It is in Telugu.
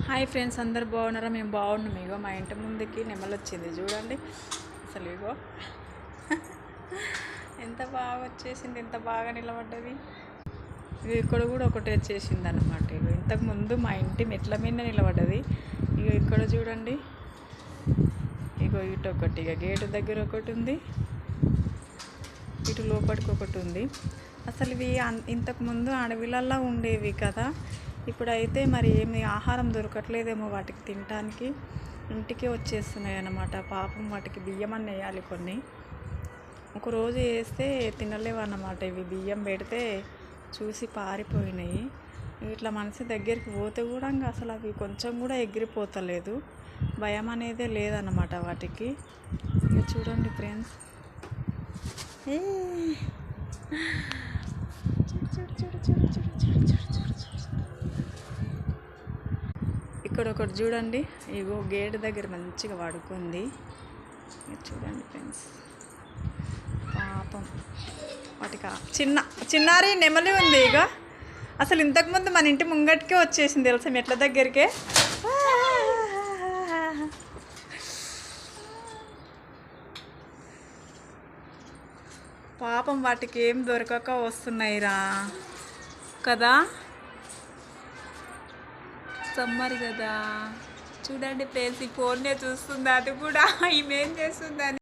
హాయ్ ఫ్రెండ్స్, అందరు బాగున్నారా? మేము బాగున్నాం. ఇగో మా ఇంటి ముందుకి నెమలి వచ్చింది చూడండి. అసలు ఇగో ఎంత బాగా వచ్చేసింది, ఎంత బాగా నిలబడ్డది. ఇగో ఇక్కడ కూడా ఒకటి వచ్చేసింది అనమాట. ఇగో ఇంతకుముందు మా ఇంటి మెట్ల మీద నిలబడ్డది. ఇగో ఇక్కడ చూడండి, ఇగో ఇటు ఒకటి, ఇక గేటు దగ్గర ఒకటి ఉంది, ఇటు లోపలికి ఒకటి ఉంది. అసలు ఇవి ఇంతకుముందు అడవిలల్లో ఉండేవి కదా. ఇప్పుడైతే మరి ఏమి ఆహారం దొరకట్లేదేమో వాటికి తినడానికి, ఇంటికి వచ్చేస్తున్నాయి అన్నమాట. పాపం వాటికి బియ్యం అని వేయాలి కొన్ని. ఒకరోజు వేస్తే తినలేవు అన్నమాట. ఇవి బియ్యం పెడితే చూసి పారిపోయినాయి. ఇట్లా మనిషి దగ్గరికి పోతే కూడా ఇంకా అసలు అవి కొంచెం కూడా ఎగిరిపోతలేదు. భయం అనేదే లేదన్నమాట వాటికి. ఇక చూడండి ఫ్రెండ్స్, ఇక్కడ ఒకటి చూడండి, ఇగో గేట్ దగ్గర మంచిగా పడుకుంది. చూడండి ఫ్రెండ్స్, పాపం వాటికి చిన్నారి నెమలి ఉంది. ఇక అసలు ఇంతకుముందు మన ఇంటి ముంగటికే వచ్చేసింది తెలుసా, మెట్ల దగ్గరికే. పాపం వాటికి ఏం దొరకక వస్తున్నాయిరా కదా, సమ్మర్ కదా. చూడండి ఫ్రెండ్స్, ఈ ఫోన్నే చూస్తుంది, అది కూడా ఈమెం చేస్తుందని.